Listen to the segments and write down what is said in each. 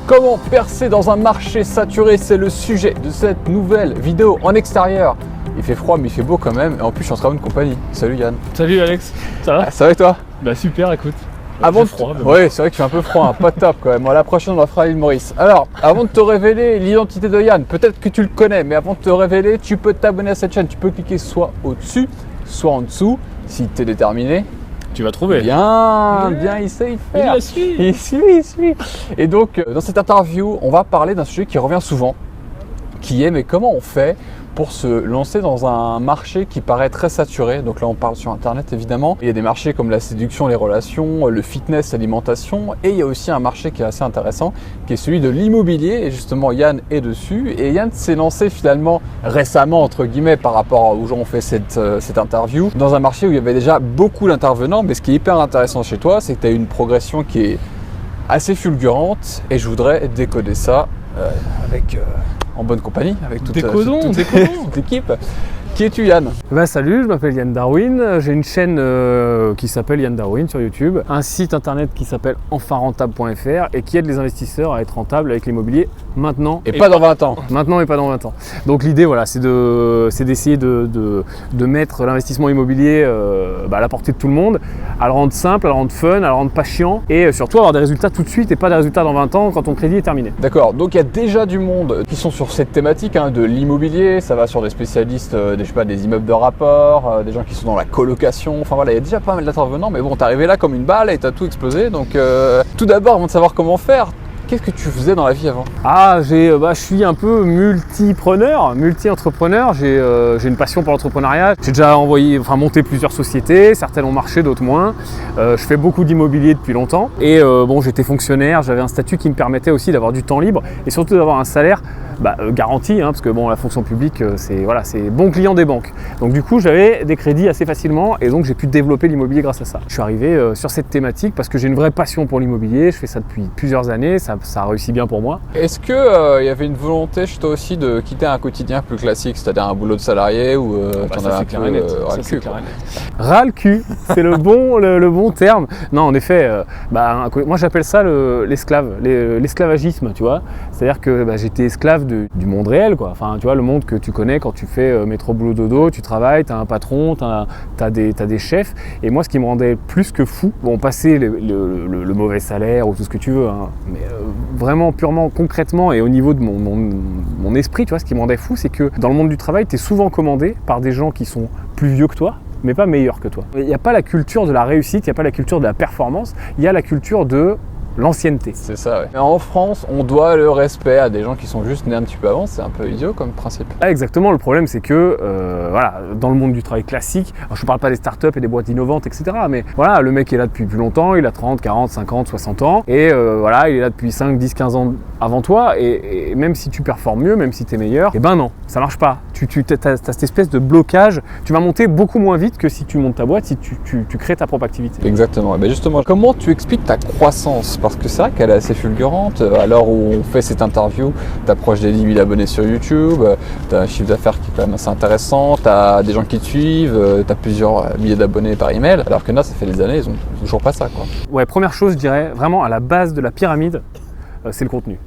Comment percer dans un marché saturé? C'est le sujet de cette nouvelle vidéo en extérieur. Il fait froid mais il fait beau quand même et en plus je suis en très bonne compagnie. Salut Yann. Salut Alex, ça va? Ça va et toi? Bah super, écoute. Avant de froid, ouais, c'est vrai que je suis un peu froid, pas top quand même. Bon, la prochaine on va faire l'île Maurice. Alors, avant de te révéler l'identité de Yann, peut-être que tu le connais, mais avant de te révéler, tu peux t'abonner à cette chaîne. Tu peux cliquer soit au-dessus, soit en dessous, si tu es déterminé. Tu vas trouver. Bien, il sait y faire. Il suit. Il suit. Et donc, dans cette interview, on va parler d'un sujet qui revient souvent, qui est mais comment on fait pour se lancer dans un marché qui paraît très saturé. Donc là, on parle sur Internet, évidemment. Il y a des marchés comme la séduction, les relations, le fitness, l'alimentation. Et il y a aussi un marché qui est assez intéressant, qui est celui de l'immobilier. Et justement, Yann est dessus. Et Yann s'est lancé finalement récemment, entre guillemets, par rapport aux gens qui ont fait cette interview, dans un marché où il y avait déjà beaucoup d'intervenants. Mais ce qui est hyper intéressant chez toi, c'est que tu as une progression qui est assez fulgurante. Et je voudrais décoder ça en bonne compagnie, avec toute l'équipe. Qui es-tu Yann? Salut, je m'appelle Yann Darwin, j'ai une chaîne qui s'appelle Yann Darwin sur YouTube, un site internet qui s'appelle enfinrentable.fr et qui aide les investisseurs à être rentables avec l'immobilier maintenant. Et pas dans 20 ans. Maintenant et pas dans 20 ans. Donc l'idée, voilà, c'est d'essayer de mettre l'investissement immobilier à la portée de tout le monde, à le rendre simple, à le rendre fun, à le rendre pas chiant et surtout avoir des résultats tout de suite et pas des résultats dans 20 ans quand ton crédit est terminé. D'accord, donc il y a déjà du monde qui sont sur cette thématique de l'immobilier, ça va sur des spécialistes des immeubles de rapport, des gens qui sont dans la colocation, enfin voilà, il y a déjà pas mal d'intervenants, mais bon, t'es arrivé là comme une balle et t'as tout explosé, donc tout d'abord, avant de savoir comment faire, qu'est-ce que tu faisais dans la vie avant? Je suis un peu multi-entrepreneur, j'ai une passion pour l'entrepreneuriat, j'ai déjà monté plusieurs sociétés, certaines ont marché, d'autres moins, je fais beaucoup d'immobilier depuis longtemps et j'étais fonctionnaire, j'avais un statut qui me permettait aussi d'avoir du temps libre et surtout d'avoir un salaire garanti, parce que la fonction publique c'est bon client des banques. Donc du coup j'avais des crédits assez facilement et donc j'ai pu développer l'immobilier grâce à ça. Je suis arrivé sur cette thématique parce que j'ai une vraie passion pour l'immobilier, je fais ça depuis plusieurs années, ça a réussi bien pour moi. Est-ce que y avait une volonté chez toi aussi de quitter un quotidien plus classique, c'est-à-dire un boulot de salarié ou tu en avais un peu ras le cul? Ras le cul, c'est le bon terme. Non, en effet, moi j'appelle ça l'esclavagisme, tu vois. C'est-à-dire que j'étais esclave du monde réel, quoi. Enfin, tu vois, le monde que tu connais quand tu fais métro boulot dodo, tu travailles, tu as un patron, tu as des chefs. Et moi, ce qui me rendait plus que fou, passer le mauvais salaire ou tout ce que tu veux, mais vraiment, purement, concrètement et au niveau de mon esprit, tu vois, ce qui me rendait fou, c'est que dans le monde du travail, tu es souvent commandé par des gens qui sont plus vieux que toi, mais pas meilleurs que toi. Il n'y a pas la culture de la réussite, il n'y a pas la culture de la performance, il y a la culture de l'ancienneté. C'est ça, ouais. En France, on doit le respect à des gens qui sont juste nés un petit peu avant, c'est un peu idiot comme principe. Exactement, le problème c'est que, dans le monde du travail classique, je ne parle pas des startups et des boîtes innovantes, etc. Mais voilà, le mec est là depuis plus longtemps, il a 30, 40, 50, 60 ans, et il est là depuis 5, 10, 15 ans avant toi, et même si tu performes mieux, même si tu es meilleur, non, ça marche pas. Tu as cette espèce de blocage, tu vas monter beaucoup moins vite que si tu montes ta boîte, si tu crées ta propre activité. Exactement, et justement, comment tu expliques ta croissance? Parce que c'est vrai qu'elle est assez fulgurante. À l'heure où on fait cette interview, tu approches des 10 000 abonnés sur YouTube, tu as un chiffre d'affaires qui est quand même assez intéressant, tu as des gens qui te suivent, tu as plusieurs milliers d'abonnés par email, alors que là, ça fait des années, ils n'ont toujours pas ça, quoi. Ouais, première chose, je dirais, vraiment à la base de la pyramide, c'est le contenu.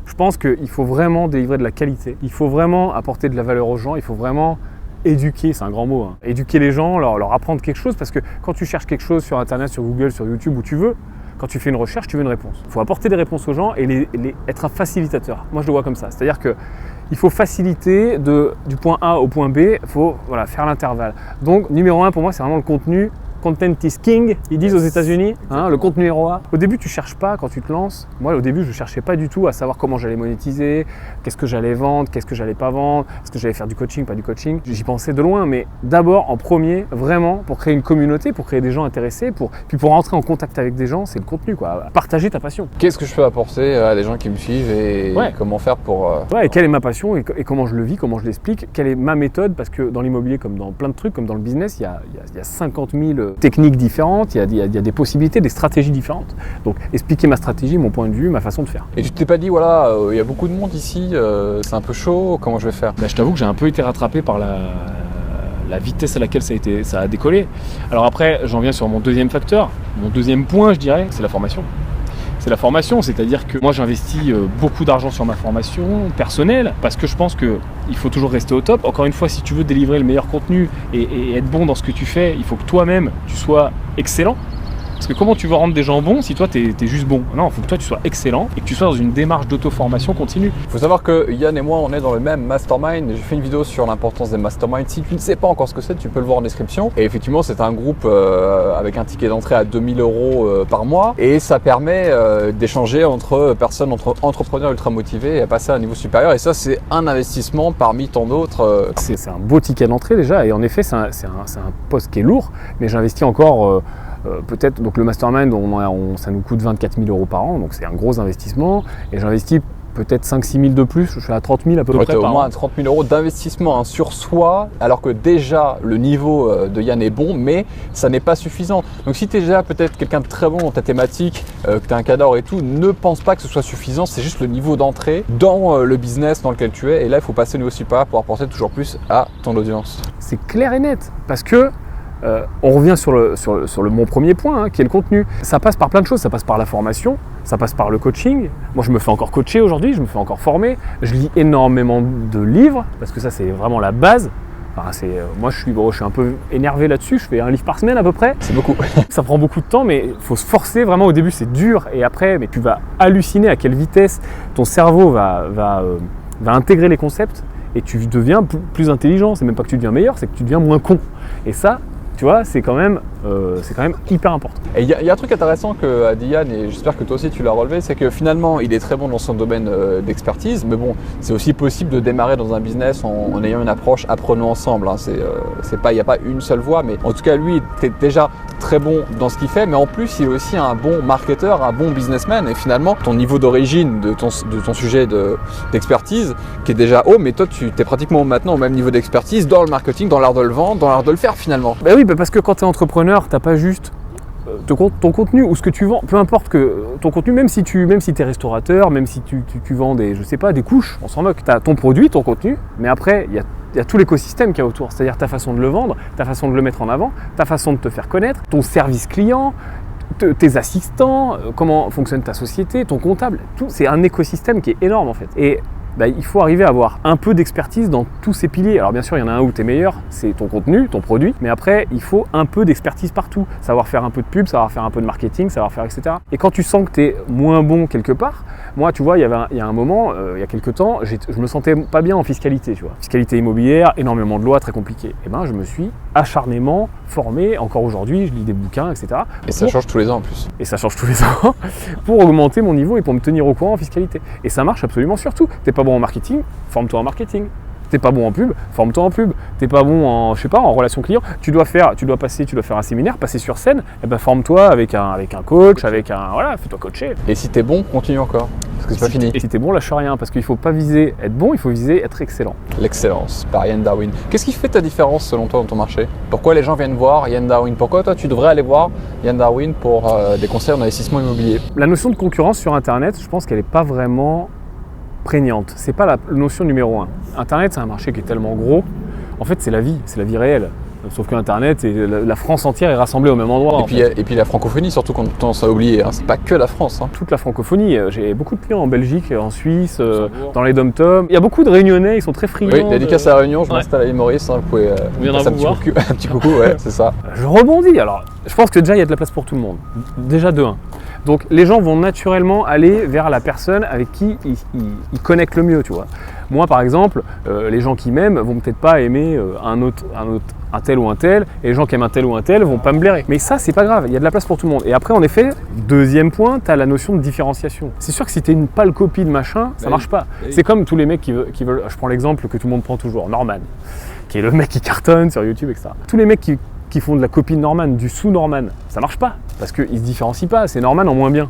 Je pense qu'il faut vraiment délivrer de la qualité, il faut vraiment apporter de la valeur aux gens, il faut vraiment éduquer, c'est un grand mot, éduquer les gens, leur apprendre quelque chose, parce que quand tu cherches quelque chose sur Internet, sur Google, sur YouTube, où tu veux, quand tu fais une recherche, tu veux une réponse. Il faut apporter des réponses aux gens et être un facilitateur. Moi, je le vois comme ça. C'est-à-dire qu'il faut faciliter du point A au point B, il faut faire l'intervalle. Donc, numéro 1 pour moi, c'est vraiment le contenu. Content is king, ils disent aux États-Unis, le contenu est roi. Au début, tu cherches pas quand tu te lances. Moi, au début, je cherchais pas du tout à savoir comment j'allais monétiser, qu'est-ce que j'allais vendre, qu'est-ce que j'allais pas vendre, est-ce que j'allais faire du coaching, pas du coaching. J'y pensais de loin, mais d'abord, en premier, vraiment, pour créer une communauté, pour créer des gens intéressés, puis pour rentrer en contact avec des gens, c'est le contenu, quoi. Partager ta passion. Qu'est-ce que je peux apporter à des gens qui me suivent et comment faire pour... et quelle est ma passion et comment je le vis, comment je l'explique, quelle est ma méthode, parce que dans l'immobilier, comme dans plein de trucs, comme dans le business, il y a 50 000 techniques différentes, il y a des possibilités, des stratégies différentes. Donc expliquer ma stratégie, mon point de vue, ma façon de faire. Et tu t'es pas dit, il y a beaucoup de monde ici, c'est un peu chaud, comment je vais faire? Je t'avoue que j'ai un peu été rattrapé par la vitesse à laquelle ça a décollé. Alors après, j'en viens sur mon deuxième facteur, mon deuxième point, je dirais, c'est la formation. c'est la formation. C'est-à-dire que moi, j'investis beaucoup d'argent sur ma formation personnelle parce que je pense qu'il faut toujours rester au top. Encore une fois, si tu veux délivrer le meilleur contenu et être bon dans ce que tu fais, il faut que toi-même, tu sois excellent. Parce que comment tu veux rendre des gens bons si toi t'es juste bon? Non, il faut que toi tu sois excellent et que tu sois dans une démarche d'auto-formation continue. Il faut savoir que Yann et moi on est dans le même mastermind. J'ai fait une vidéo sur l'importance des masterminds. Si tu ne sais pas encore ce que c'est, tu peux le voir en description. Et effectivement, c'est un groupe avec un ticket d'entrée à 2000 € par mois. Et ça permet d'échanger entre personnes, entre entrepreneurs ultra motivés et à passer à un niveau supérieur. Et ça, c'est un investissement parmi tant d'autres. C'est un beau ticket d'entrée déjà. Et en effet, c'est un poste qui est lourd. Mais j'investis encore... peut-être, donc le mastermind, ça nous coûte 24 000 € par an, donc c'est un gros investissement. Et j'investis peut-être 5-6 000 de plus, je suis à 30 000 à peu près. Au moins 30 000 € d'investissement sur soi, alors que déjà le niveau de Yann est bon, mais ça n'est pas suffisant. Donc si tu es déjà peut-être quelqu'un de très bon dans ta thématique, que tu as un cadre et tout, ne pense pas que ce soit suffisant, c'est juste le niveau d'entrée dans le business dans lequel tu es. Et là, il faut passer au niveau supérieur pour apporter toujours plus à ton audience. C'est clair et net, parce que on revient sur mon premier point, qui est le contenu. Ça passe par plein de choses, ça passe par la formation, ça passe par le coaching. Moi, je me fais encore coacher aujourd'hui, je me fais encore former. Je lis énormément de livres, parce que ça, c'est vraiment la base. Enfin, moi, je suis un peu énervé là-dessus, je fais un livre par semaine à peu près. C'est beaucoup. Ça prend beaucoup de temps, mais il faut se forcer. Vraiment, au début, c'est dur. Et après, mais tu vas halluciner à quelle vitesse ton cerveau va intégrer les concepts et tu deviens plus intelligent. C'est même pas que tu deviens meilleur, c'est que tu deviens moins con. Et ça, tu vois, c'est quand même hyper important. Et il y a un truc intéressant qu'a dit Yann, et j'espère que toi aussi tu l'as relevé, c'est que finalement il est très bon dans son domaine d'expertise, mais bon, c'est aussi possible de démarrer dans un business en ayant une approche apprenons ensemble. Hein. Il n'y a pas une seule voie, mais en tout cas lui, il est déjà très bon dans ce qu'il fait, mais en plus il est aussi un bon marketeur, un bon businessman, et finalement ton niveau d'origine de ton sujet d'expertise qui est déjà haut, mais toi tu es pratiquement maintenant au même niveau d'expertise dans le marketing, dans l'art de le vendre, dans l'art de le faire finalement. Ben oui, parce que quand tu es entrepreneur, tu n'as pas juste ton contenu ou ce que tu vends, peu importe que ton contenu, même si tu es restaurateur, même si tu vends des couches, on s'en moque, tu as ton produit, ton contenu, mais après il y a tout l'écosystème qu'il y a autour, c'est-à-dire ta façon de le vendre, ta façon de le mettre en avant, ta façon de te faire connaître, ton service client, tes assistants, comment fonctionne ta société, ton comptable, tout, c'est un écosystème qui est énorme en fait. Et il faut arriver à avoir un peu d'expertise dans tous ces piliers. Alors bien sûr, il y en a un où tu es meilleur, c'est ton contenu, ton produit, mais après, il faut un peu d'expertise partout. Savoir faire un peu de pub, savoir faire un peu de marketing, savoir faire etc. Et quand tu sens que tu es moins bon quelque part, moi, tu vois, il y a un moment, il y a quelques temps, je me sentais pas bien en fiscalité, tu vois. Fiscalité immobilière, énormément de lois, très compliquées. Et je me suis acharnément formé, encore aujourd'hui, je lis des bouquins, etc. Et ça change tous les ans en plus. Et ça change tous les ans pour augmenter mon niveau et pour me tenir au courant en fiscalité. Et ça marche absolument sur tout. T'es pas bon en marketing, forme-toi en marketing. T'es pas bon en pub, forme-toi en pub. T'es pas bon en relation client, tu dois faire un séminaire, passer sur scène, forme-toi avec un coach, fais-toi coacher. Et si t'es bon, continue encore, parce que c'est pas fini. Et si t'es bon, lâche rien, parce qu'il faut pas viser être bon, il faut viser être excellent. L'excellence, par Yann Darwin. Qu'est-ce qui fait ta différence selon toi dans ton marché? Pourquoi les gens viennent voir Yann Darwin? Pourquoi toi tu devrais aller voir Yann Darwin pour des conseils en investissement immobilier? La notion de concurrence sur Internet, je pense qu'elle n'est pas vraiment prégnante. C'est pas la notion numéro 1. Internet, c'est un marché qui est tellement gros. En fait, c'est la vie réelle. Sauf que Internet, la France entière est rassemblée au même endroit. Et puis la francophonie, surtout qu'on tendance à oublier. Hein. C'est pas que la France. Hein. Toute la francophonie. J'ai beaucoup de clients en Belgique, en Suisse, dans les dom-toms. Il y a beaucoup de Réunionnais, ils sont très friands. Oui, dédicace à la Réunion, je m'installe à l'île Maurice. Vous pouvez passer un petit coucou, ouais, c'est ça. Je rebondis. Alors, je pense que déjà, il y a de la place pour tout le monde. Déjà de 1. Donc, les gens vont naturellement aller vers la personne avec qui ils connectent le mieux, tu vois. Moi, par exemple, les gens qui m'aiment vont peut-être pas aimer un tel ou un tel, et les gens qui aiment un tel ou un tel vont pas me blairer. Mais ça, c'est pas grave, il y a de la place pour tout le monde. Et après, en effet, deuxième point, tu as la notion de différenciation. C'est sûr que si tu es une pâle copie de machin, ça marche pas. C'est comme tous les mecs qui veulent, je prends l'exemple que tout le monde prend toujours, Norman, qui est le mec qui cartonne sur YouTube, etc. Tous les mecs qui font de la copie de Norman, du sous-Norman, ça marche pas, parce qu'ils se différencient pas, c'est Norman en moins bien.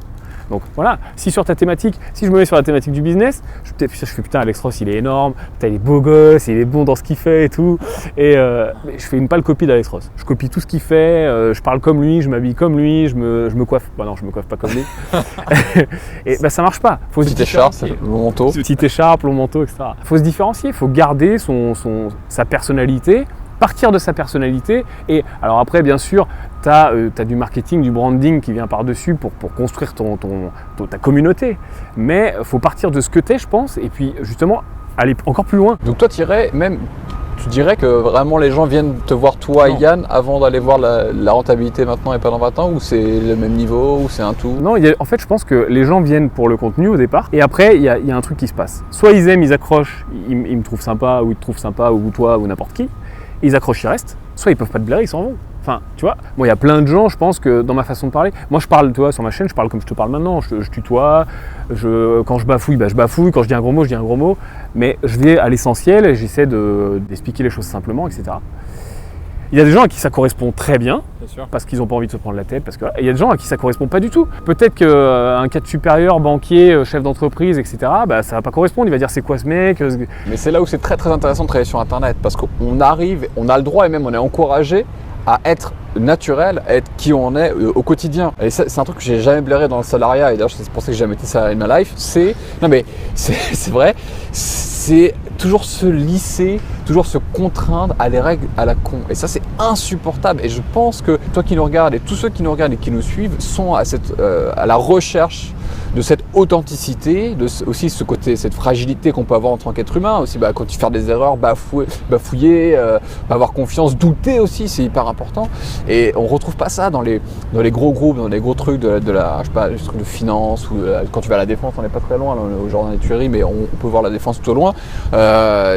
Donc voilà, si je me mets sur la thématique du business, je fais putain, Alex Ross il est énorme, putain, il est beau gosse, il est bon dans ce qu'il fait et tout, et je fais une pâle copie d'Alex Ross. Je copie tout ce qu'il fait, je parle comme lui, je m'habille comme lui, je me coiffe, non je me coiffe pas comme lui, et ça marche pas. Faut petite écharpe, long manteau. Petite écharpe, long manteau, etc. Faut se différencier, faut garder sa personnalité, partir de sa personnalité, et alors après bien sûr, tu as du marketing, du branding qui vient par-dessus pour construire ta communauté. Mais il faut partir de ce que tu es, je pense, et puis justement aller encore plus loin. Donc toi, tu dirais que vraiment les gens viennent te voir toi, Yann, avant d'aller voir la rentabilité maintenant et pas dans 20 ans, ou c'est le même niveau, ou c'est un tout? Non, en fait, je pense que les gens viennent pour le contenu au départ, et après, il y a un truc qui se passe. Soit ils aiment, ils accrochent, ils me trouvent sympa, ou ils te trouvent sympa, ou toi, ou n'importe qui, ils accrochent, ils restent. Soit ils peuvent pas te blairer, ils s'en vont. Enfin, tu vois, moi, il y a plein de gens, je pense que dans ma façon de parler, moi, je parle, tu vois, sur ma chaîne, je parle comme je te parle maintenant, je tutoie, quand je bafouille, je bafouille, quand je dis un gros mot, je dis un gros mot, mais je vais à l'essentiel et j'essaie d'expliquer les choses simplement, etc. Il y a des gens à qui ça correspond très bien parce qu'ils n'ont pas envie de se prendre la tête, parce que il y a des gens à qui ça correspond pas du tout. Peut-être qu'un cadre supérieur, banquier, chef d'entreprise, etc., ça va pas correspondre, il va dire c'est quoi ce mec. Mais c'est là où c'est très très intéressant de travailler sur Internet, parce qu'on arrive, on a le droit et même on est encouragé à être naturel, à être qui on est au quotidien. Et c'est un truc que j'ai jamais blairé dans le salariat, et d'ailleurs c'est pour ça que j'ai jamais été salarié de ma life, c'est vrai, c'est toujours se lisser, toujours se contraindre à des règles à la con. Et ça, c'est insupportable. Et je pense que toi qui nous regardes et tous ceux qui nous regardent et qui nous suivent sont à la recherche de cette authenticité, aussi ce côté, cette fragilité qu'on peut avoir en tant qu'être humain, aussi quand tu fais des erreurs, bafouiller, avoir confiance, douter aussi, c'est hyper important. Et on retrouve pas ça dans les gros groupes, dans les gros trucs de la, je sais pas, de finance, ou quand tu vas à la défense, on n'est pas très loin, là, au jardin des Tuileries, mais on peut voir la défense tout au loin.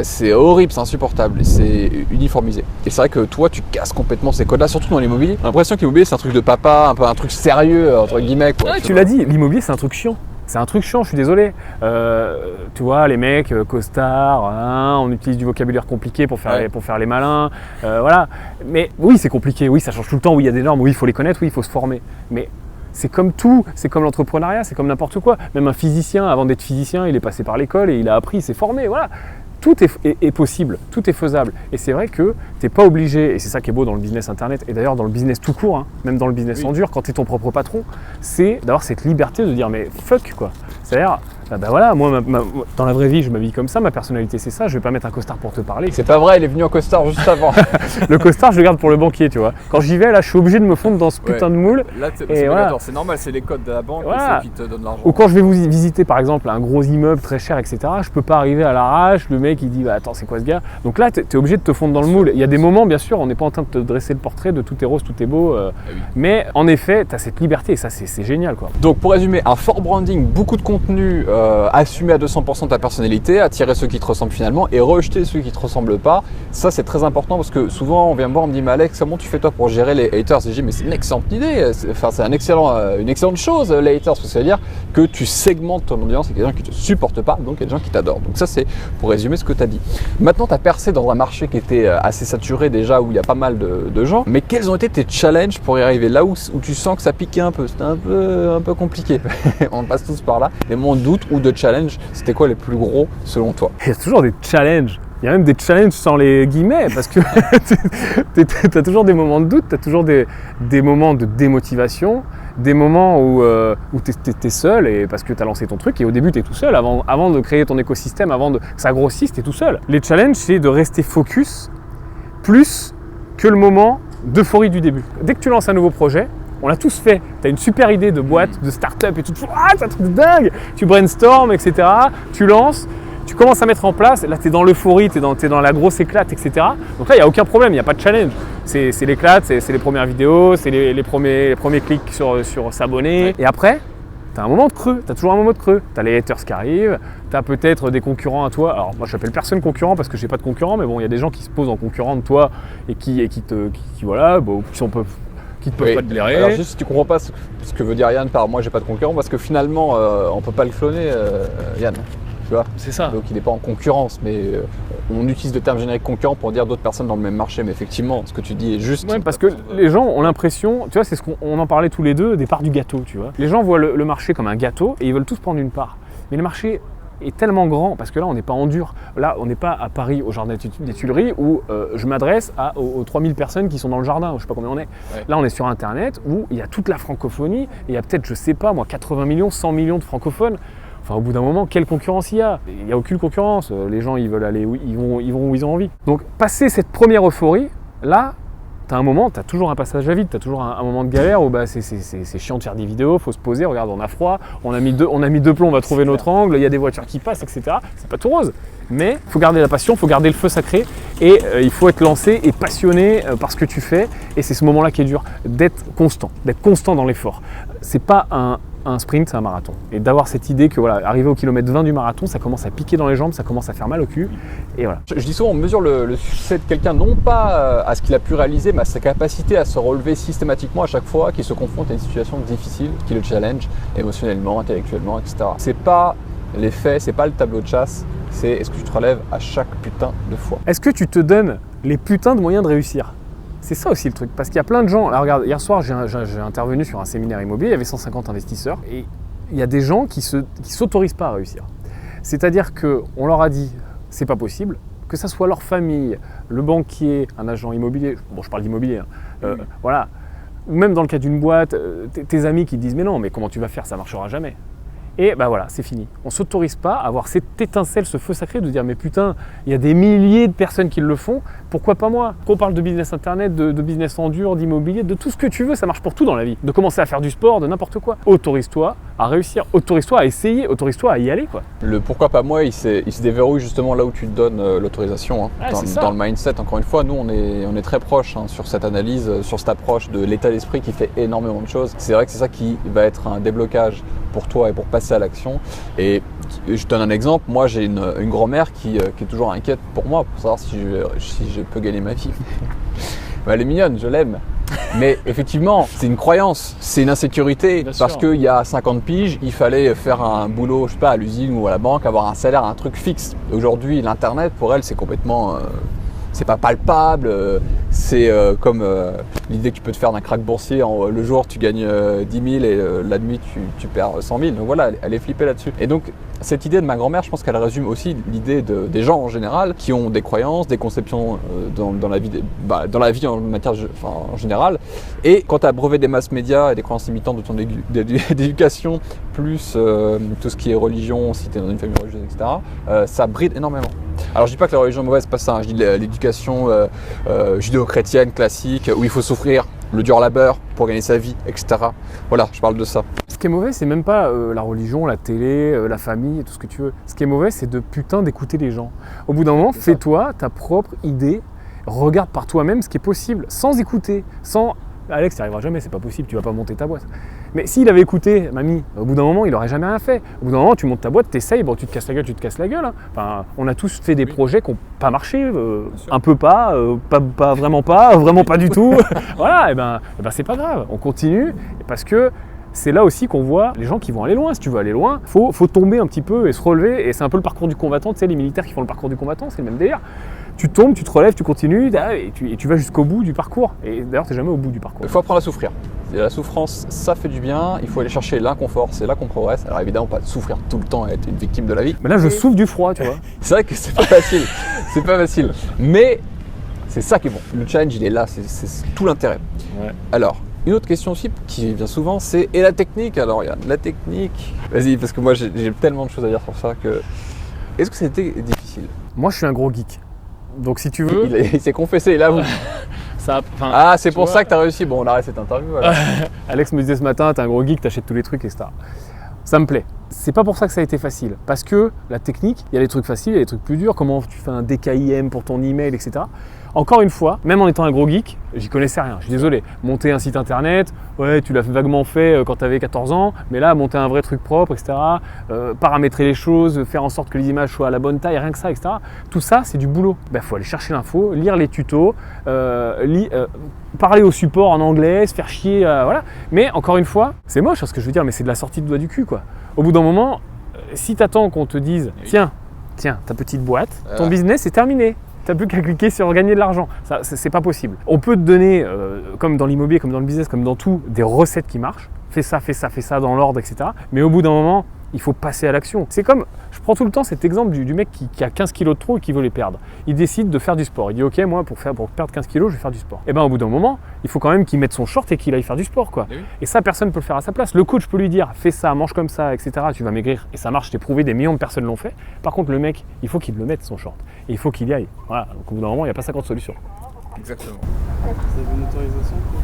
C'est horrible, c'est insupportable, c'est uniformisé. Et c'est vrai que toi, tu casses complètement ces codes-là, surtout dans l'immobilier. J'ai l'impression que l'immobilier, c'est un truc de papa, un peu un truc sérieux, entre guillemets, quoi. Ouais, tu l'as dit, l'immobilier, c'est un truc chiant. C'est un truc chiant, je suis désolé. Tu vois, les mecs, costards, on utilise du vocabulaire compliqué pour faire les malins. Voilà. Mais oui, c'est compliqué, oui, ça change tout le temps, oui, il y a des normes, oui, il faut les connaître, oui, il faut se former. Mais c'est comme tout, c'est comme l'entrepreneuriat, c'est comme n'importe quoi. Même un physicien, avant d'être physicien, il est passé par l'école et il a appris, il s'est formé, voilà. Tout est possible, tout est faisable. Et c'est vrai que tu n'es pas obligé, et c'est ça qui est beau dans le business internet, et d'ailleurs dans le business tout court, même dans le business en dur, quand tu es ton propre patron, c'est d'avoir cette liberté de dire mais fuck quoi. C'est-à-dire, voilà, moi dans la vraie vie je m'habille comme ça, ma personnalité c'est ça, je vais pas mettre un costard pour te parler. C'est pas vrai, il est venu en costard juste avant. Le costard je le garde pour le banquier, tu vois. Quand j'y vais là, je suis obligé de me fondre dans ce putain de moule. Là, c'est normal, c'est les codes de la banque, voilà. Qui te donnent l'argent. Ou quand je vais vous visiter par exemple un gros immeuble très cher, etc., je peux pas arriver à l'arrache, le mec il dit attends c'est quoi ce gars. Donc là tu es obligé de te fondre dans le moule. Il y a des moments bien sûr, on n'est pas en train de te dresser le portrait de tout est rose, tout est beau, mais en effet tu as cette liberté et ça c'est génial quoi. Donc pour résumer, un fort branding, beaucoup de contenu, assumer à 200% ta personnalité, attirer ceux qui te ressemblent finalement et rejeter ceux qui te ressemblent pas. Ça c'est très important parce que souvent on vient me voir, on me dit mais Alex, comment tu fais toi pour gérer les haters? Et je dis mais c'est une excellente idée, c'est une excellente chose les haters, parce que ça veut dire que tu segmentes ton audience et qu'il y a des gens qui te supportent pas, donc il y a des gens qui t'adorent. Donc ça c'est pour résumer ce que tu as dit. Maintenant tu as percé dans un marché qui était assez saturé déjà, où il y a pas mal de gens, mais quels ont été tes challenges pour y arriver? Là où tu sens que ça piquait un peu, c'était un peu compliqué. On passe tous par là. Les moments de doute ou de challenge, c'était quoi les plus gros selon toi? Il y a toujours des challenges. Il y a même des challenges sans les guillemets, parce que tu as toujours des moments de doute, tu as toujours des moments de démotivation, des moments où tu es seul, et parce que tu as lancé ton truc, et au début tu es tout seul, avant de créer ton écosystème, avant que ça grossisse, tu es tout seul. Les challenges, c'est de rester focus plus que le moment d'euphorie du début. Dès que tu lances un nouveau projet, on l'a tous fait, tu as une super idée de boîte, de start-up et tout, c'est un truc de dingue, tu brainstorm, etc., tu lances, tu commences à mettre en place, là tu es dans l'euphorie, tu es dans la grosse éclate, etc. Donc là il n'y a aucun problème, il n'y a pas de challenge. C'est l'éclate, c'est les premières vidéos, c'est les premiers clics sur s'abonner. Ouais. Et après, tu as un moment de creux, tu as toujours un moment de creux. Tu as les haters qui arrivent, tu as peut-être des concurrents à toi. Alors moi je n'appelle personne concurrent parce que je n'ai pas de concurrent, mais bon, il y a des gens qui se posent en concurrent de toi et qui voilà, bon, qui ne peuvent pas te blairer. Alors juste si tu comprends pas ce que veut dire Yann par moi j'ai pas de concurrent, parce que finalement on peut pas le cloner Yann. Tu vois, c'est ça. Donc il n'est pas en concurrence, mais on utilise le terme générique concurrent pour dire d'autres personnes dans le même marché, mais effectivement ce que tu dis est juste. Ouais, parce que les gens ont l'impression, tu vois, c'est ce qu'on en parlait tous les deux, des parts du gâteau, tu vois. Les gens voient le marché comme un gâteau et ils veulent tous prendre une part. Mais le marché est tellement grand, parce que là on n'est pas en dur, là on n'est pas à Paris au jardin des Tuileries où je m'adresse aux 3000 personnes qui sont dans le jardin, je sais pas combien on est. Ouais. Là on est sur internet où il y a toute la francophonie et il y a peut-être, je sais pas moi, 80 millions, 100 millions de francophones. Enfin, au bout d'un moment, quelle concurrence il y a? Il n'y a aucune concurrence. Les gens, ils veulent aller où ils vont où ils ont envie. Donc, passer cette première euphorie, là, tu as un moment, tu as toujours un passage à vide, tu as toujours un moment de galère où bah, c'est chiant de faire des vidéos, faut se poser, regarde, on a froid, on a mis deux plombs, on va trouver notre angle, il y a des voitures qui passent, etc. C'est pas tout rose. Mais il faut garder la passion, il faut garder le feu sacré et il faut être lancé et passionné par ce que tu fais. Et c'est ce moment-là qui est dur, d'être constant dans l'effort. C'est pas un sprint, c'est un marathon. Et d'avoir cette idée que voilà, arriver au kilomètre 20 du marathon, ça commence à piquer dans les jambes, ça commence à faire mal au cul. Et voilà. Je dis souvent, on mesure le succès de quelqu'un non pas à ce qu'il a pu réaliser, mais à sa capacité à se relever systématiquement à chaque fois qu'il se confronte à une situation difficile qui le challenge émotionnellement, intellectuellement, etc. C'est pas les faits, c'est pas le tableau de chasse, c'est est-ce que tu te relèves à chaque putain de fois. Est-ce que tu te donnes les putains de moyens de réussir ? C'est ça aussi le truc, parce qu'il y a plein de gens. Alors regarde, hier soir j'ai intervenu sur un séminaire immobilier, il y avait 150 investisseurs et il y a des gens qui s'autorisent pas à réussir. C'est-à-dire qu'on leur a dit c'est pas possible, que ça soit leur famille, le banquier, un agent immobilier, bon je parle d'immobilier, voilà, ou même dans le cas d'une boîte, tes amis qui te disent mais non, mais comment tu vas faire, ça marchera jamais. Et ben voilà, c'est fini. On ne s'autorise pas à avoir cette étincelle, ce feu sacré de dire mais putain, il y a des milliers de personnes qui le font, pourquoi pas moi ? Qu'on parle de business internet, de business en dur, d'immobilier, de tout ce que tu veux, ça marche pour tout dans la vie. De commencer à faire du sport, de n'importe quoi. Autorise-toi à réussir, autorise-toi à essayer, autorise-toi à y aller quoi. Le pourquoi pas moi, il se déverrouille justement là où tu te donnes l'autorisation. Dans le mindset, encore une fois, nous on est très proches sur cette analyse, sur cette approche de l'état d'esprit qui fait énormément de choses. C'est vrai que c'est ça qui va être un déblocage pour toi et pour passer à l'action. Et je te donne un exemple, moi j'ai une grand-mère qui est toujours inquiète pour moi, pour savoir si je peux gagner ma vie. Elle est mignonne, je l'aime. Mais effectivement, c'est une croyance, c'est une insécurité. Parce qu'il y a 50 piges, il fallait faire un boulot, je sais pas, à l'usine ou à la banque, avoir un salaire, un truc fixe. Aujourd'hui, l'Internet, pour elle, c'est complètement... c'est pas palpable, c'est comme l'idée que tu peux te faire d'un crack boursier, le jour tu gagnes 10 000 et la nuit tu perds 100 000. Donc voilà, elle est flippée là-dessus. Et donc cette idée de ma grand-mère, je pense qu'elle résume aussi l'idée des gens en général qui ont des croyances, des conceptions dans la vie en matière en général. Et quand tu as brevet des masses médias et des croyances limitantes de ton éducation, plus tout ce qui est religion, si tu es dans une famille religieuse, etc., ça bride énormément. Alors je dis pas que la religion est mauvaise, c'est pas ça, je dis l'éducation judéo-chrétienne classique où il faut souffrir, le dur labeur pour gagner sa vie, etc. Voilà, je parle de ça. Ce qui est mauvais, c'est même pas la religion, la télé, la famille et tout ce que tu veux. Ce qui est mauvais, c'est de d'écouter les gens. Au bout d'un moment, fais-toi ta propre idée, regarde par toi-même ce qui est possible, sans écouter, sans... Alex, tu n'y arriveras jamais, c'est pas possible, tu vas pas monter ta boîte. Mais s'il avait écouté mamie, au bout d'un moment, il aurait jamais rien fait. Au bout d'un moment, tu montes ta boîte, t'essayes, bon, tu te casses la gueule, hein. Enfin, on a tous fait des projets qui n'ont pas marché, un peu pas vraiment pas du tout. Voilà, et ben c'est pas grave, on continue, parce que c'est là aussi qu'on voit les gens qui vont aller loin. Si tu veux aller loin, faut tomber un petit peu et se relever, et c'est un peu le parcours du combattant, tu sais, les militaires qui font le parcours du combattant, c'est le même délire. Tu tombes, tu te relèves, tu continues et tu vas jusqu'au bout du parcours. Et d'ailleurs, tu n'es jamais au bout du parcours. Il faut apprendre à souffrir. Et la souffrance, ça fait du bien. Il faut aller chercher l'inconfort, c'est là qu'on progresse. Alors évidemment, pas de souffrir tout le temps et être une victime de la vie. Mais là, je souffre du froid, tu vois. C'est vrai que c'est pas facile. C'est pas facile. Mais c'est ça qui est bon. Le challenge, il est là. C'est tout l'intérêt. Ouais. Alors, une autre question aussi qui vient souvent, c'est et la technique. Alors, il y a la technique. Vas-y, parce que moi, j'ai tellement de choses à dire sur ça que. Est-ce que c'était difficile ? Moi, je suis un gros geek. Donc si tu veux... Il s'est confessé, il avoue. C'est pour ça que tu as réussi. Bon, on arrête cette interview. Voilà. Alex me disait ce matin, t'es un gros geek, t'achètes tous les trucs, etc. Ça me plaît. C'est pas pour ça que ça a été facile. Parce que la technique, il y a des trucs faciles, il y a des trucs plus durs. Comment tu fais un DKIM pour ton email, etc. Encore une fois, même en étant un gros geek, j'y connaissais rien. Je suis désolé. Monter un site internet, ouais, tu l'as vaguement fait quand tu avais 14 ans, mais là, monter un vrai truc propre, etc. Paramétrer les choses, faire en sorte que les images soient à la bonne taille, rien que ça, etc. Tout ça, c'est du boulot. Faut aller chercher l'info, lire les tutos, parler au support en anglais, se faire chier, voilà. Mais encore une fois, c'est moche ce que je veux dire, mais c'est de la sortie de doigt du cul, quoi. Au bout d'un moment, si tu attends qu'on te dise, tiens, ta petite boîte, ton business est terminé. T'as plus qu'à cliquer sur gagner de l'argent. Ça, c'est pas possible. On peut te donner, comme dans l'immobilier, comme dans le business, comme dans tout, des recettes qui marchent. Fais ça dans l'ordre, etc. Mais au bout d'un moment, il faut passer à l'action. C'est comme, je prends tout le temps cet exemple du mec qui a 15 kilos de trop et qui veut les perdre. Il décide de faire du sport. Il dit, ok, moi, pour perdre 15 kilos, je vais faire du sport. Et bien, au bout d'un moment, il faut quand même qu'il mette son short et qu'il aille faire du sport, quoi. Oui. Et ça, personne ne peut le faire à sa place. Le coach peut lui dire, fais ça, mange comme ça, etc. Tu vas maigrir. Et ça marche, je t'ai prouvé, des millions de personnes l'ont fait. Par contre, le mec, il faut qu'il le mette, son short. Et il faut qu'il y aille. Voilà. Donc, au bout d'un moment, il n'y a pas 50 solutions. Exactement. Vous avez une autorisation pour...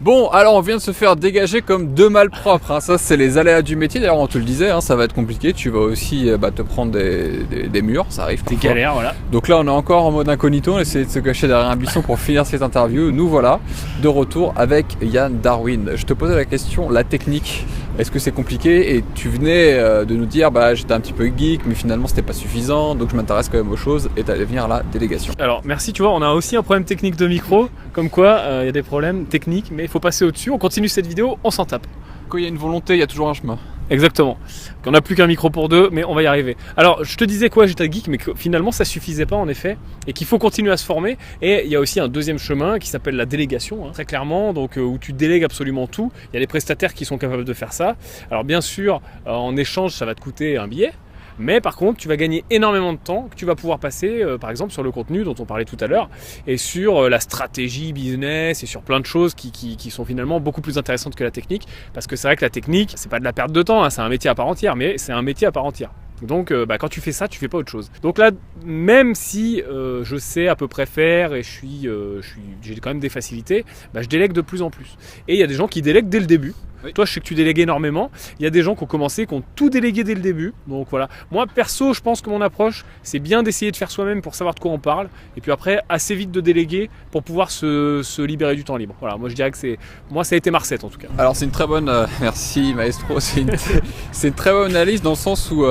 Bon, alors on vient de se faire dégager comme deux malpropres, hein. Ça c'est les aléas du métier, d'ailleurs on te le disait, hein, ça va être compliqué, tu vas aussi te prendre des murs, ça arrive Des parfois. galères, voilà. Donc là on est encore en mode incognito, on essaie de se cacher derrière un buisson pour finir cette interview. Nous voilà de retour avec Yann Darwin. Je te posais la question, la technique, est-ce que c'est compliqué? Et tu venais de nous dire, j'étais un petit peu geek, mais finalement c'était pas suffisant, donc je m'intéresse quand même aux choses et t'allais venir à la délégation. Alors merci, tu vois, on a aussi un problème technique de micro, comme quoi il y a des problèmes techniques, mais il faut passer au-dessus, on continue cette vidéo, on s'en tape. Quand il y a une volonté, il y a toujours un chemin. Exactement. On n'a plus qu'un micro pour deux, mais on va y arriver. Alors, je te disais quoi, j'étais geek, mais que finalement ça suffisait pas en effet, et qu'il faut continuer à se former. Et il y a aussi un deuxième chemin qui s'appelle la délégation, hein, très clairement, donc où tu délègues absolument tout. Il y a des prestataires qui sont capables de faire ça. Alors bien sûr, en échange, ça va te coûter un billet. Mais par contre, tu vas gagner énormément de temps que tu vas pouvoir passer, par exemple, sur le contenu dont on parlait tout à l'heure, et sur la stratégie business, et sur plein de choses qui sont finalement beaucoup plus intéressantes que la technique. Parce que c'est vrai que la technique, c'est pas de la perte de temps, hein, c'est un métier à part entière, mais c'est un métier à part entière. Donc quand tu fais ça, tu fais pas autre chose. Donc là, même si je sais à peu près faire et j'ai quand même des facilités, je délègue de plus en plus. Et il y a des gens qui délèguent dès le début. Oui. Toi, je sais que tu délègues énormément. Il y a des gens qui ont commencé, qui ont tout délégué dès le début. Donc voilà. Moi, perso, je pense que mon approche, c'est bien d'essayer de faire soi-même pour savoir de quoi on parle. Et puis après, assez vite de déléguer pour pouvoir se libérer du temps libre. Voilà. Moi, je dirais que moi, ça a été ma recette en tout cas. Alors, c'est une très bonne. Merci, Maestro. C'est une très bonne analyse dans le sens où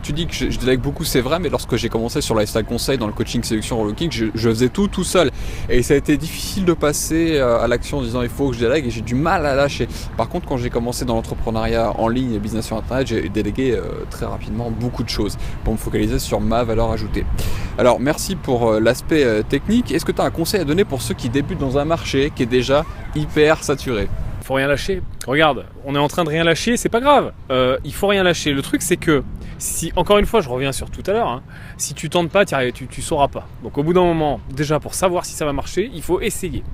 tu dis que je délègue beaucoup, c'est vrai. Mais lorsque j'ai commencé sur Lifestyle Conseil, dans le coaching, sélection, relooking, je faisais tout seul. Et ça a été difficile de passer à l'action en disant il faut que je délègue. Et j'ai du mal à lâcher. Par contre, quand j'ai commencé dans l'entrepreneuriat en ligne et business sur internet, j'ai délégué très rapidement beaucoup de choses pour me focaliser sur ma valeur ajoutée. Alors merci pour l'aspect technique. Est-ce que tu as un conseil à donner pour ceux qui débutent dans un marché qui est déjà hyper saturé? Faut rien lâcher. Regarde, on est en train de rien lâcher, c'est pas grave. Il faut rien lâcher. Le truc, c'est que si, encore une fois, je reviens sur tout à l'heure, hein, si tu tentes pas, tu sauras pas. Donc au bout d'un moment, déjà pour savoir si ça va marcher, il faut essayer.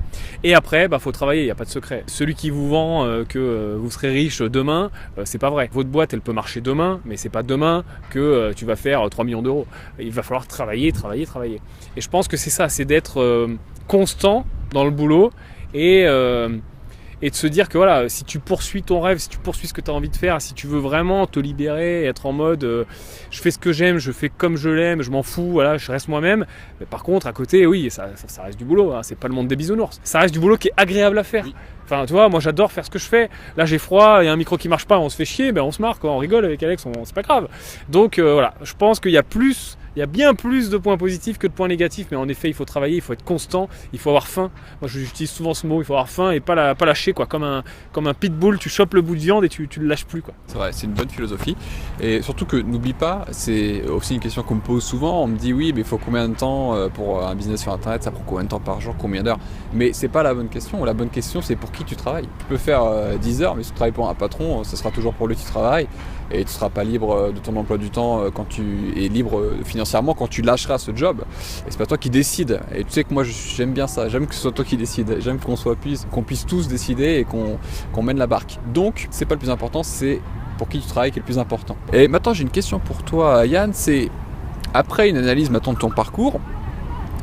Et après, faut travailler, il n'y a pas de secret. Celui qui vous vend que vous serez riche demain, c'est pas vrai. Votre boîte, elle peut marcher demain, mais c'est pas demain que tu vas faire 3 millions d'euros. Il va falloir travailler. Et je pense que c'est ça, c'est d'être constant dans le boulot et de se dire que voilà, si tu poursuis ton rêve, si tu poursuis ce que tu as envie de faire, si tu veux vraiment te libérer, être en mode je fais ce que j'aime, je fais comme je l'aime, je m'en fous, voilà, je reste moi-même. Mais par contre, à côté, oui, ça reste du boulot, hein, c'est pas le monde des bisounours. Ça reste du boulot qui est agréable à faire. Oui. Enfin, tu vois, moi j'adore faire ce que je fais. Là, j'ai froid, il y a un micro qui marche pas, on se fait chier, on se marre, quoi, on rigole avec Alex, c'est pas grave. Donc voilà, je pense qu'il y a bien plus de points positifs que de points négatifs, mais en effet, il faut travailler, il faut être constant, il faut avoir faim. Moi, j'utilise souvent ce mot, il faut avoir faim et pas lâcher, quoi. Comme un pitbull, tu chopes le bout de viande et tu le lâches plus, quoi. C'est vrai, c'est une bonne philosophie. Et surtout que n'oublie pas, c'est aussi une question qu'on me pose souvent. On me dit oui, mais il faut combien de temps pour un business sur internet, ça prend combien de temps par jour, combien d'heures? Mais c'est pas la bonne question. La bonne question, c'est pour qui tu travailles. Tu peux faire 10 heures, mais si tu travailles pour un patron, ce sera toujours pour lui que tu travailles. Et tu ne seras pas libre de ton emploi du temps quand tu es libre financièrement quand tu lâcheras ce job. Et c'est pas toi qui décides. Et tu sais que moi j'aime bien ça. J'aime que ce soit toi qui décide. J'aime qu'on puisse tous décider et qu'on mène la barque. Donc c'est pas le plus important, c'est pour qui tu travailles qui est le plus important. Et maintenant j'ai une question pour toi, Yann. C'est après une analyse maintenant de ton parcours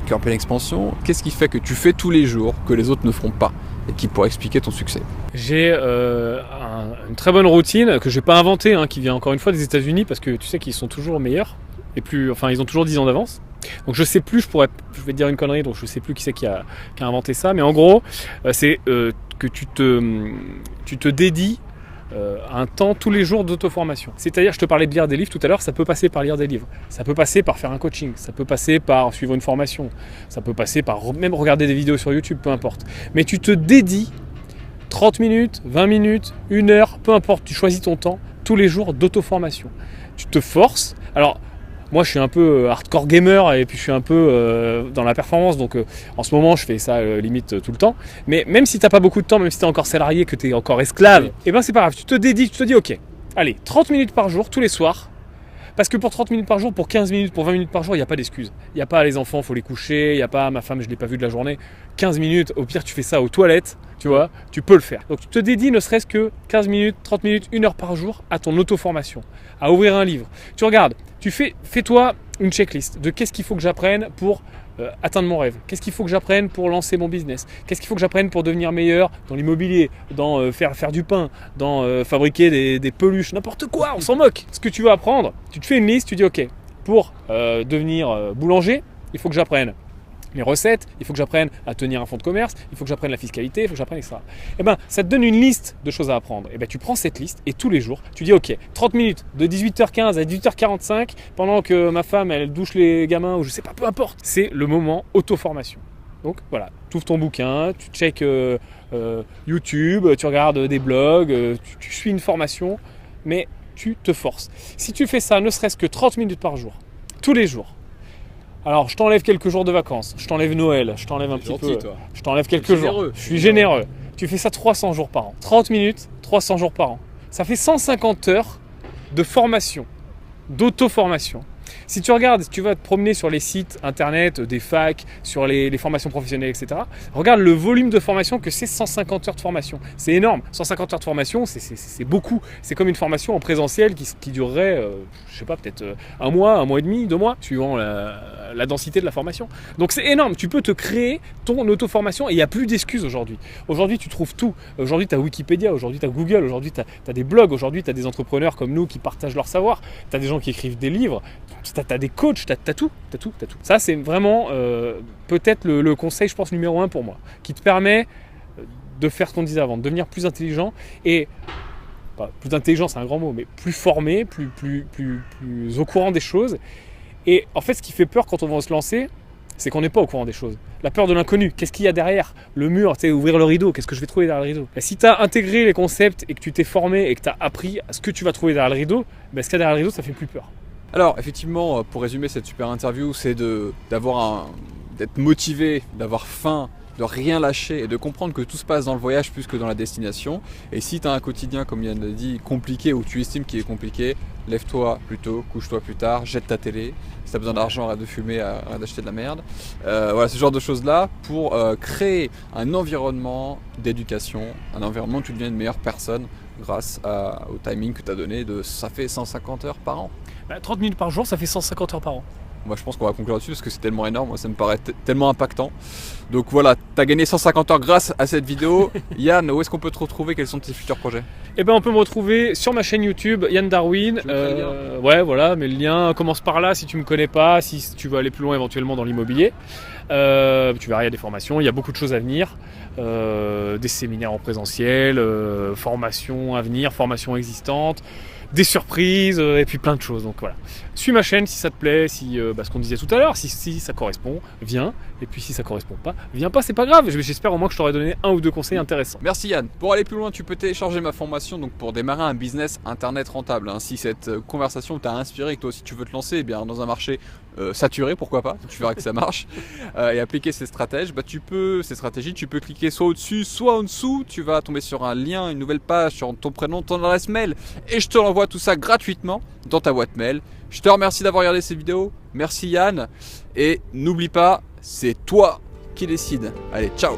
qui est en pleine expansion, qu'est-ce qui fait que tu fais tous les jours que les autres ne feront pas et qui pourrait expliquer ton succès? J'ai une très bonne routine que je n'ai pas inventée, qui vient encore une fois des États-Unis parce que tu sais qu'ils sont toujours meilleurs et ils ont toujours 10 ans d'avance. Donc je sais plus, je vais te dire une connerie, donc je sais plus qui c'est qui a inventé ça, mais en gros, c'est que tu te dédies un temps tous les jours d'auto-formation. C'est-à-dire, je te parlais de lire des livres tout à l'heure, ça peut passer par lire des livres, ça peut passer par faire un coaching, ça peut passer par suivre une formation, ça peut passer par même regarder des vidéos sur YouTube, peu importe. Mais tu te dédies 30 minutes, 20 minutes, 1 heure, peu importe, tu choisis ton temps tous les jours d'auto-formation. Tu te forces. Alors, moi, je suis un peu hardcore gamer et puis je suis un peu dans la performance. Donc, en ce moment, je fais ça limite tout le temps. Mais même si tu n'as pas beaucoup de temps, même si tu es encore salarié, que tu es encore esclave, et ben c'est pas grave. Tu te dédies, tu te dis, ok, allez, 30 minutes par jour, tous les soirs. Parce que pour 30 minutes par jour, pour 15 minutes, pour 20 minutes par jour, il n'y a pas d'excuse. Il n'y a pas les enfants, il faut les coucher. Il n'y a pas ma femme, je ne l'ai pas vue de la journée. 15 minutes, au pire, tu fais ça aux toilettes, tu vois, tu peux le faire. Donc tu te dédies ne serait-ce que 15 minutes, 30 minutes, 1 heure par jour à ton auto-formation, à ouvrir un livre. Tu regardes, fais-toi une checklist de qu'est-ce qu'il faut que j'apprenne pour atteindre mon rêve, qu'est-ce qu'il faut que j'apprenne pour lancer mon business, qu'est-ce qu'il faut que j'apprenne pour devenir meilleur dans l'immobilier, dans faire du pain, dans fabriquer des peluches, n'importe quoi, on s'en moque. Ce que tu veux apprendre, tu te fais une liste, tu dis ok, pour devenir boulanger, il faut que j'apprenne les recettes, il faut que j'apprenne à tenir un fonds de commerce, il faut que j'apprenne la fiscalité, il faut que j'apprenne, etc. Et ben, ça te donne une liste de choses à apprendre. Et ben, tu prends cette liste et tous les jours, tu dis ok, 30 minutes de 18h15 à 18h45, pendant que ma femme elle douche les gamins ou je sais pas, peu importe. C'est le moment auto-formation. Donc voilà, tu ouvres ton bouquin, tu checkes YouTube, tu regardes des blogs, tu suis une formation, mais tu te forces. Si tu fais ça ne serait-ce que 30 minutes par jour, tous les jours, alors, je t'enlève quelques jours de vacances, je t'enlève Noël, je t'enlève un petit peu, je t'enlève quelques jours. Je suis généreux. Tu fais ça 300 jours par an. 30 minutes, 300 jours par an. Ça fait 150 heures de formation, d'auto-formation. Si tu regardes, si tu vas te promener sur les sites internet des facs, sur les formations professionnelles, etc., regarde le volume de formation que c'est 150 heures de formation. C'est énorme. 150 heures de formation, c'est beaucoup. C'est comme une formation en présentiel qui durerait, je sais pas, peut-être un mois et demi, 2 mois, suivant la densité de la formation. Donc c'est énorme. Tu peux te créer ton auto-formation et il n'y a plus d'excuses aujourd'hui. Aujourd'hui, tu trouves tout. Aujourd'hui, tu as Wikipédia, aujourd'hui, tu as Google, aujourd'hui, tu as des blogs, aujourd'hui, tu as des entrepreneurs comme nous qui partagent leur savoir, tu as des gens qui écrivent des livres, tu as des coachs, tu as tout. Ça, c'est vraiment peut-être le conseil, je pense, numéro 1 pour moi, qui te permet de faire ce qu'on disait avant, de devenir plus intelligent et plus intelligent, c'est un grand mot, mais plus formé, plus au courant des choses. Et en fait, ce qui fait peur quand on va se lancer, c'est qu'on n'est pas au courant des choses. La peur de l'inconnu, qu'est-ce qu'il y a derrière le mur, tu sais, ouvrir le rideau, qu'est-ce que je vais trouver derrière le rideau. Et si tu as intégré les concepts et que tu t'es formé et que tu as appris ce que tu vas trouver derrière le rideau, ce qu'il y a derrière le rideau, ça fait plus peur. Alors effectivement, pour résumer cette super interview, c'est d'être motivé, d'avoir faim, de rien lâcher et de comprendre que tout se passe dans le voyage plus que dans la destination. Et si tu as un quotidien, comme Yann l'a dit, compliqué ou tu estimes qu'il est compliqué, lève-toi plus tôt, couche-toi plus tard, jette ta télé. Si tu as besoin d'argent, arrête de fumer, arrête d'acheter de la merde. Voilà, ce genre de choses-là pour créer un environnement d'éducation, un environnement où tu deviens une meilleure personne grâce au timing que tu as donné ça fait 150 heures par an. 30 minutes par jour, ça fait 150 heures par an. Moi je pense qu'on va conclure là-dessus parce que c'est tellement énorme, moi ça me paraît tellement impactant. Donc voilà, tu as gagné 150 heures grâce à cette vidéo. Yann, où est-ce qu'on peut te retrouver? Quels sont tes futurs projets? On peut me retrouver sur ma chaîne YouTube, Yann Darwin. Ouais, voilà, mais le lien commence par là si tu me connais pas, si tu veux aller plus loin éventuellement dans l'immobilier. Tu verras, il y a des formations, il y a beaucoup de choses à venir. Des séminaires en présentiel, formations à venir, formations existantes, des surprises et puis plein de choses. Donc voilà, suis ma chaîne si ça te plaît, si ce qu'on disait tout à l'heure, si ça correspond, viens. Et puis si ça correspond pas, viens pas, c'est pas grave. J'espère au moins que je t'aurai donné 1 ou 2 conseils intéressants. Merci Yann. Pour aller plus loin, tu peux télécharger ma formation donc pour démarrer un business internet rentable. Si cette conversation t'a inspiré et que toi aussi tu veux te lancer dans un marché saturé, pourquoi pas, tu verras que ça marche, et appliquer ces stratégies, tu peux cliquer soit au-dessus, soit en dessous. Tu vas tomber sur un lien, une nouvelle page sur ton prénom, ton adresse mail, et je te renvoie tout ça gratuitement dans ta boîte mail. Je te remercie d'avoir regardé ces vidéos. Merci Yann. Et n'oublie pas, c'est toi qui décides. Allez, ciao!